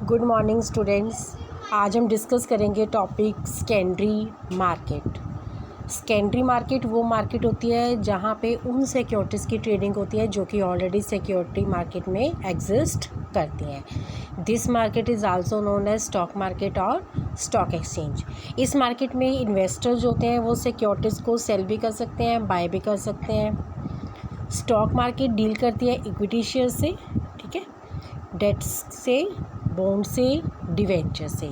Good morning students. आज हम discuss करेंगे topic secondary market. Secondary market वो मार्केट होती है जहाँ पे उन सिक्योरिटीज़ की ट्रेडिंग होती है जो कि ऑलरेडी सिक्योरिटी मार्केट में एग्जिस्ट करती हैं। This market is also known as stock market और स्टॉक एक्सचेंज। इस मार्केट में इन्वेस्टर्स जो होते हैं वो सिक्योरिटीज़ को सेल भी कर सकते हैं, बाय भी कर सकते हैं। स्टॉक मार्केट डील करती है इक्विटी शेयर से, ठीक है, डेट्स से, बॉन्ड से, डिवेंचर से।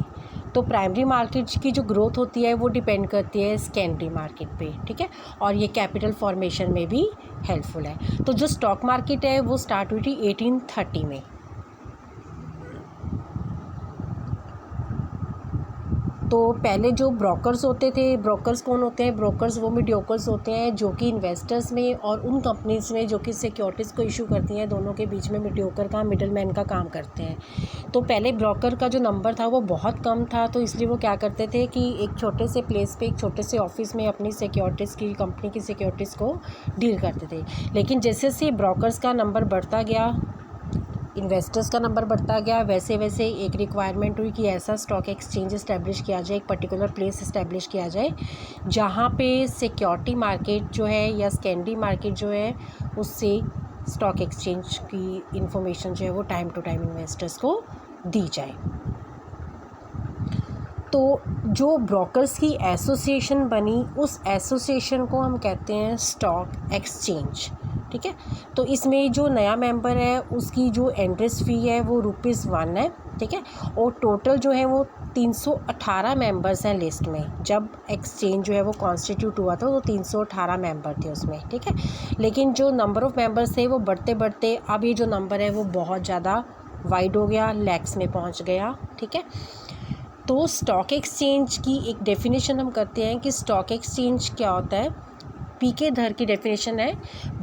तो प्राइमरी मार्केट की जो ग्रोथ होती है वो डिपेंड करती है सेकेंडरी मार्केट पे, ठीक है, और ये कैपिटल फॉर्मेशन में भी हेल्पफुल है। तो जो स्टॉक मार्केट है वो स्टार्ट हुई थी 1830 में। तो पहले जो ब्रोकर्स होते थे, ब्रोकर्स कौन होते हैं? ब्रोकर्स वो मीडियोकर्स होते हैं जो कि इन्वेस्टर्स में और उन कंपनीज़ में जो कि सिक्योरिटीज़ को इशू करती हैं, दोनों के बीच में मीडियोकर का, मिडलमैन का काम करते हैं। तो पहले ब्रोकर का जो नंबर था वो बहुत कम था, तो इसलिए वो क्या करते थे कि एक छोटे से प्लेस पे, एक छोटे से ऑफिस में अपनी सिक्योरिटीज़ की, कंपनी की सिक्योरिटीज़ को डील करते थे। लेकिन जैसे जैसे ब्रोकर्स का नंबर बढ़ता गया, इन्वेस्टर्स का नंबर बढ़ता गया, वैसे वैसे एक रिक्वायरमेंट हुई कि ऐसा स्टॉक एक्सचेंज इस्टेब्लिश किया जाए, एक पर्टिकुलर प्लेस इस्टेब्लिश किया जाए जहाँ पे सिक्योरिटी मार्केट जो है या सेकेंडरी मार्केट जो है उससे स्टॉक एक्सचेंज की इंफॉर्मेशन जो है वो टाइम टू टाइम इन्वेस्टर्स को दी जाए। तो जो ब्रोकर्स की एसोसिएशन बनी, उस एसोसिएशन को हम कहते हैं स्टॉक एक्सचेंज, ठीक है। तो इसमें जो नया मेंबर है उसकी जो एंट्रेंस फ़ी है वो ₹1 है, ठीक है, और टोटल जो है वो 318 मेंबर्स हैं लिस्ट में। जब एक्सचेंज जो है वो कॉन्स्टिट्यूट हुआ था तो 318 मेंबर थे उसमें, ठीक है। लेकिन जो नंबर ऑफ़ मेंबर्स थे वो बढ़ते बढ़ते अब ये जो नंबर है वो बहुत ज़्यादा वाइड हो गया, लैक्स में पहुंच गया, ठीक है। तो स्टॉक एक्सचेंज की एक डेफिनेशन हम करते हैं कि स्टॉक एक्सचेंज क्या होता है। पीके धर की डेफिनेशन है,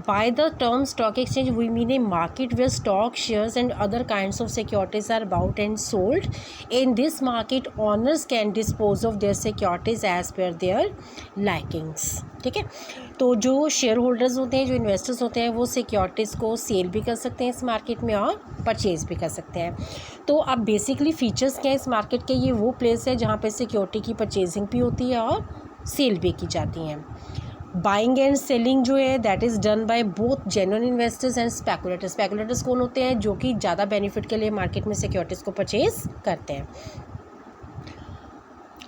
by the term stock exchange we mean a market where stock shares and other kinds of securities are bought and sold. In this market owners can dispose of their securities as per their likings, ठीक है। तो जो share holders होते हैं, जो investors होते हैं, वो सिक्योरिटीज़ को सेल भी कर सकते हैं इस मार्केट में और परचेज़ भी कर सकते हैं। तो अब बेसिकली फ़ीचर्स क्या है इस मार्केट के? ये वो प्लेस है जहाँ पे सिक्योरिटी की परचेजिंग भी होती है और सेल भी की जाती हैं। बाइंग एंड सेलिंग जो है that is done by both genuine investors and speculators. Speculators कौन होते हैं? जो कि ज़्यादा बेनिफिट के लिए मार्केट में सिक्योरिटीज़ को परचेज़ करते हैं।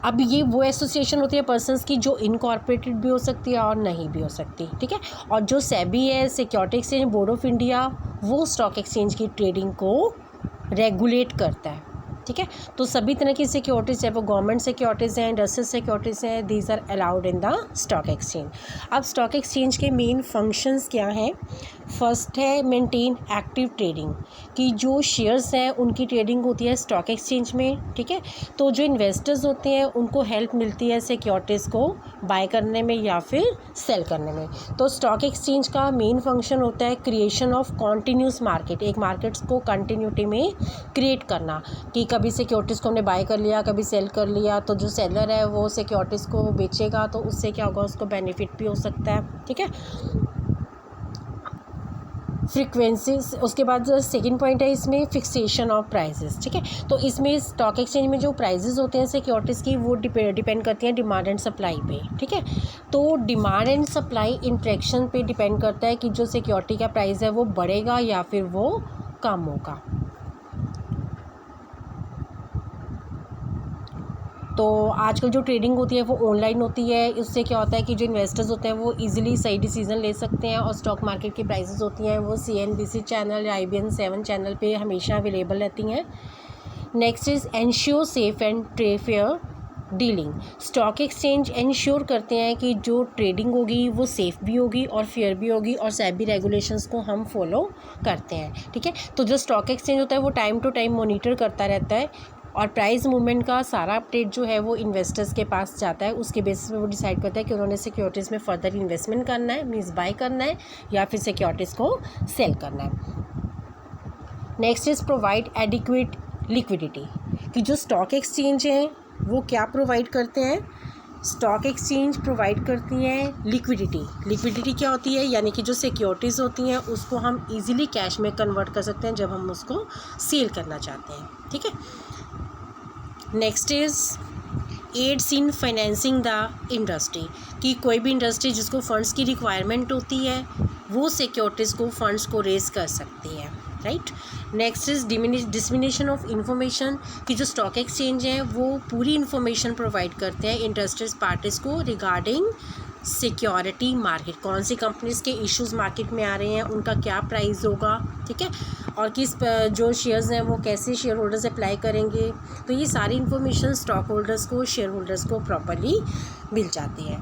अब ये वो एसोसिएशन होती है पर्सन्स की जो इनकॉर्पोरेटेड भी हो सकती है और नहीं भी हो सकती, ठीक है। और जो सेबी है, security exchange board of India, वो स्टॉक एक्सचेंज की ट्रेडिंग को रेगुलेट करता है, ठीक है। तो सभी तरह की सिक्योरिटीज़ है वो गवर्नमेंट सिक्योरिटीज़ हैं, इंडस्ट्रियल सिक्योरिटीज़ हैं, these are allowed in the stock exchange. अब स्टॉक एक्सचेंज के मेन फंक्शंस क्या हैं? फर्स्ट है मेंटेन एक्टिव ट्रेडिंग, कि जो शेयर्स हैं उनकी ट्रेडिंग होती है स्टॉक एक्सचेंज में, ठीक है। तो जो इन्वेस्टर्स होते हैं उनको हेल्प मिलती है सिक्योरिटीज़ को बाय करने में या फिर सेल करने में। तो स्टॉक एक्सचेंज का मेन फंक्शन होता है क्रिएशन ऑफ कॉन्टीन्यूस मार्केट, एक मार्केट्स को कंटिन्यूटी में क्रिएट करना, कि कभी सिक्योरिटीज़ को हमने बाय कर लिया, कभी सेल कर लिया, तो जो सेलर है वो सिक्योरिटीज़ को बेचेगा तो उससे क्या होगा, उसको बेनिफिट भी हो सकता है, ठीक है। फ्रीक्वेंसीज, उसके बाद सेकंड पॉइंट है इसमें फिक्सेशन ऑफ प्राइसेस, ठीक है। तो इसमें स्टॉक एक्सचेंज में जो प्राइसेस होते हैं सिक्योरिटीज़ की वो डिपेंड करती हैं डिमांड एंड सप्लाई पे, ठीक है। तो डिमांड एंड सप्लाई इंट्रैक्शन पे डिपेंड करता है कि जो सिक्योरिटी का प्राइस है वो बढ़ेगा या फिर वो कम होगा। तो आजकल जो ट्रेडिंग होती है वो ऑनलाइन होती है, इससे क्या होता है कि जो इन्वेस्टर्स होते हैं वो इजीली सही डिसीजन ले सकते हैं, और स्टॉक मार्केट की प्राइसेस होती हैं वो CNBC चैनल या IBN 7 चैनल पे हमेशा अवेलेबल रहती हैं। Next is ensure safe and fair dealing. Stock exchange ensure करते हैं कि जो ट्रेडिंग होगी वो सेफ़ भी होगी और फेयर भी होगी, और सेबी रेगुलेशंस को हम फॉलो करते हैं, ठीक है। तो जो स्टॉक एक्सचेंज होता है वो टाइम टू टाइम मॉनिटर करता रहता है, और प्राइस मूवमेंट का सारा अपडेट जो है वो इन्वेस्टर्स के पास जाता है। उसके बेसिस पे वो डिसाइड करता है कि उन्होंने सिक्योरिटीज़ में फर्दर इन्वेस्टमेंट करना है, मीन्स बाय करना है, या फिर सिक्योरिटीज़ को सेल करना है। Next is provide adequate liquidity, कि जो स्टॉक एक्सचेंज है वो क्या प्रोवाइड करते हैं स्टॉक एक्सचेंज प्रोवाइड करती हैं लिक्विडिटी। लिक्विडिटी क्या होती है, यानी कि जो सिक्योरिटीज़ होती हैं उसको हम इजीली कैश में कन्वर्ट कर सकते हैं जब हम उसको सेल करना चाहते हैं, ठीक है। Next is aids in financing the industry, कि कोई भी इंडस्ट्री जिसको फंड्स की रिक्वायरमेंट होती है वो सिक्योरिटीज़ को फंड्स को रेज कर सकती है, right. Next is dissemination of information, कि जो स्टॉक एक्सचेंज है वो पूरी इंफॉर्मेशन प्रोवाइड करते हैं इंटरेस्टेड पार्टीज़ को रिगार्डिंग सिक्योरिटी मार्केट, कौन सी कंपनीज़ के इश्यूज़ मार्केट में आ रहे हैं, उनका क्या प्राइस होगा, ठीक है, और किस जो शेयर्स हैं वो कैसे शेयर होल्डर्स अप्लाई करेंगे। तो ये सारी इन्फॉर्मेशन स्टॉक होल्डर्स को, शेयर होल्डर्स को प्रॉपर्ली मिल जाती है।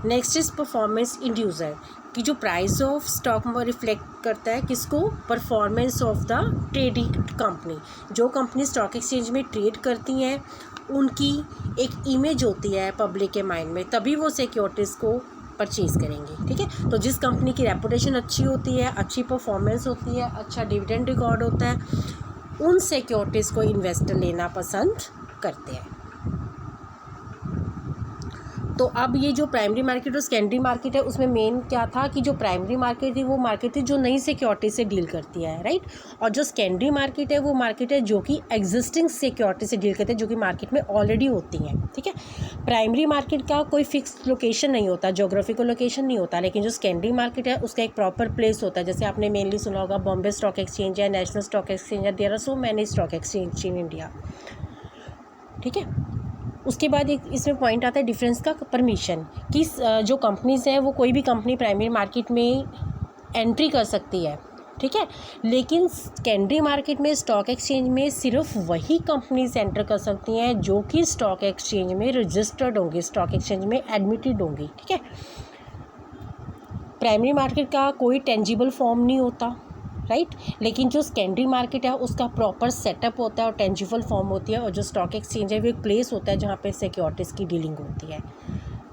नेक्स्ट इज़ परफॉर्मेंस इंड्यूसर, कि जो प्राइस ऑफ स्टॉक में रिफ्लेक्ट करता है किसको, performance of the trading company. जो कंपनी स्टॉक एक्सचेंज में ट्रेड करती हैं उनकी एक इमेज होती है पब्लिक के माइंड में, तभी वो सिक्योरिटीज़ को परचेज़ करेंगे, ठीक है। तो जिस कंपनी की रेपुटेशन अच्छी होती है, अच्छी परफॉर्मेंस होती है, अच्छा डिविडेंड रिकॉर्ड होता है, उन सिक्योरिटीज़ को इन्वेस्टर लेना पसंद करते हैं। तो अब ये जो प्राइमरी मार्केट और सेकेंडरी मार्केट है उसमें मेन क्या था कि जो प्राइमरी मार्केट थी वो मार्केट थी जो नई सिक्योरिटी से डील करती है, राइट। और जो सेकेंडरी मार्केट है वो मार्केट है जो कि एग्जिस्टिंग सिक्योरिटी से डील करते हैं, जो कि मार्केट में ऑलरेडी होती हैं, ठीक है। प्राइमरी मार्केट का कोई फिक्स लोकेशन नहीं होता, जोग्राफिकल लोकेशन नहीं होता, लेकिन जो सेकेंडरी मार्केट है उसका एक प्रॉपर प्लेस होता है। जैसे आपने मेनली सुना होगा बॉम्बे स्टॉक एक्सचेंज है, नेशनल स्टॉक एक्सचेंज है, there are so many stock exchange in India, ठीक है। उसके बाद एक इसमें पॉइंट आता है डिफरेंस का, परमिशन, कि जो कंपनीज़ हैं वो कोई भी कंपनी प्राइमरी मार्केट में एंट्री कर सकती है, ठीक है, लेकिन सेकेंडरी मार्केट में स्टॉक एक्सचेंज में सिर्फ वही कंपनीज एंटर कर सकती हैं जो कि स्टॉक एक्सचेंज में रजिस्टर्ड होंगी, स्टॉक एक्सचेंज में एडमिटेड होंगी, ठीक है। प्राइमरी मार्केट का कोई टेंजिबल फॉर्म नहीं होता, राइट, लेकिन जो सेकेंडरी मार्केट है उसका प्रॉपर सेटअप होता है और टेंजिबल फॉर्म होती है, और जो स्टॉक एक्सचेंज है वो एक प्लेस होता है जहाँ पे सिक्योरिटीज़ की डीलिंग होती है,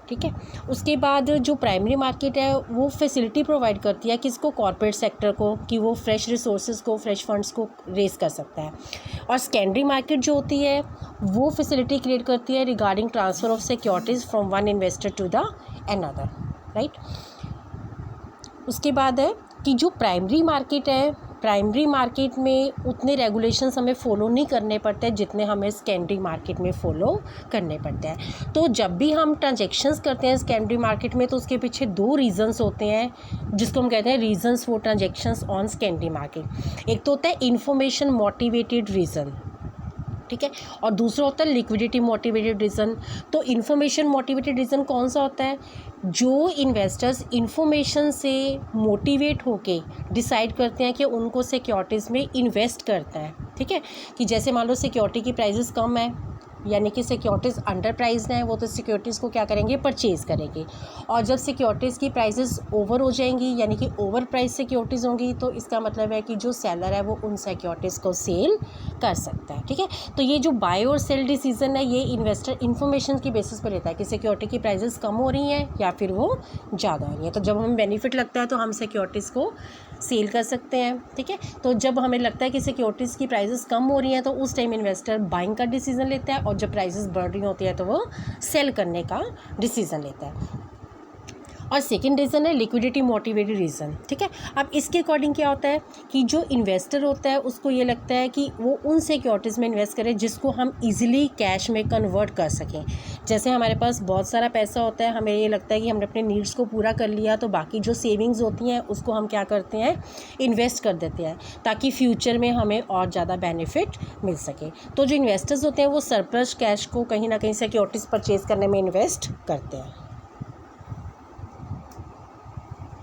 ठीक है। उसके बाद जो प्राइमरी मार्केट है वो फैसिलिटी प्रोवाइड करती है किसको, कॉर्पोरेट सेक्टर को, कि वो फ्रेश रिसोर्सेज को, फ्रेश फंड्स को रेज कर सकता है। और सेकेंडरी मार्केट जो होती है वो फैसिलिटी क्रिएट करती है regarding transfer of securities from one investor to the another, right. उसके बाद है कि जो प्राइमरी मार्केट है, प्राइमरी मार्केट में उतने रेगुलेशंस हमें फ़ॉलो नहीं करने पड़ते जितने हमें सेकेंडरी मार्केट में फ़ॉलो करने पड़ते हैं। तो जब भी हम ट्रांजेक्शन्स करते हैं सेकेंडरी मार्केट में तो उसके पीछे दो रीज़न्स होते हैं जिसको हम कहते हैं reasons for transactions on secondary market. एक तो होता है इंफॉर्मेशन मोटिवेटेड रीज़न, ठीक है, और दूसरा होता है लिक्विडिटी मोटिवेटेड रीज़न। तो इन्फॉर्मेशन मोटिवेटेड रीज़न कौन सा होता है, जो इन्वेस्टर्स इन्फॉर्मेशन से मोटिवेट होके डिसाइड करते हैं कि उनको सिक्योरिटीज़ में इन्वेस्ट करता है, ठीक है। कि जैसे मान लो सिक्योरिटी की प्राइसेस कम है, यानी कि सिक्योरिटीज़ अंडर प्राइस्ड हैं, वो तो सिक्योरिटीज़ को क्या करेंगे, परचेज़ करेंगे। और जब सिक्योरिटीज़ की प्राइसेस ओवर हो जाएंगी, यानी कि ओवर प्राइस सिक्योरिटीज़ होंगी, तो इसका मतलब है कि जो सेलर है वो उन सिक्योरिटीज़ को सेल कर सकता है, ठीक है। तो ये जो बाय और सेल डिसीजन है ये इन्वेस्टर इन्फॉर्मेशन की बेसिस पर लेता है कि सिक्योरिटी की प्राइसेस कम हो रही हैं या फिर वो ज़्यादा हो रही हैं। तो जब हमें बेनिफिट लगता है तो हम सिक्योरिटीज़ को सेल कर सकते हैं, ठीक है। तो जब हमें लगता है कि सिक्योरिटीज़ की प्राइसेस कम हो रही हैं तो उस टाइम इन्वेस्टर बाइंग का डिसीजन लेता है, और जब प्राइसेस बढ़ रही होती है तो वो सेल करने का डिसीजन लेता है। और सेकंड रीज़न है लिक्विडिटी मोटिवेटेड रीज़न, ठीक है। अब इसके अकॉर्डिंग क्या होता है कि जो इन्वेस्टर होता है उसको ये लगता है कि वो उन सिक्योरिटीज़ में इन्वेस्ट करे जिसको हम इजीली कैश में कन्वर्ट कर सकें। जैसे हमारे पास बहुत सारा पैसा होता है, हमें ये लगता है कि हमने अपने नीड्स को पूरा कर लिया, तो बाकी जो सेविंग्स होती हैं उसको हम क्या करते हैं, इन्वेस्ट कर देते हैं ताकि फ्यूचर में हमें और ज़्यादा बेनिफिट मिल सके। तो जो इन्वेस्टर्स होते हैं वो सरप्लस कैश को कहीं ना कहीं सिक्योरिटीज़ परचेज़ करने में इन्वेस्ट करते हैं।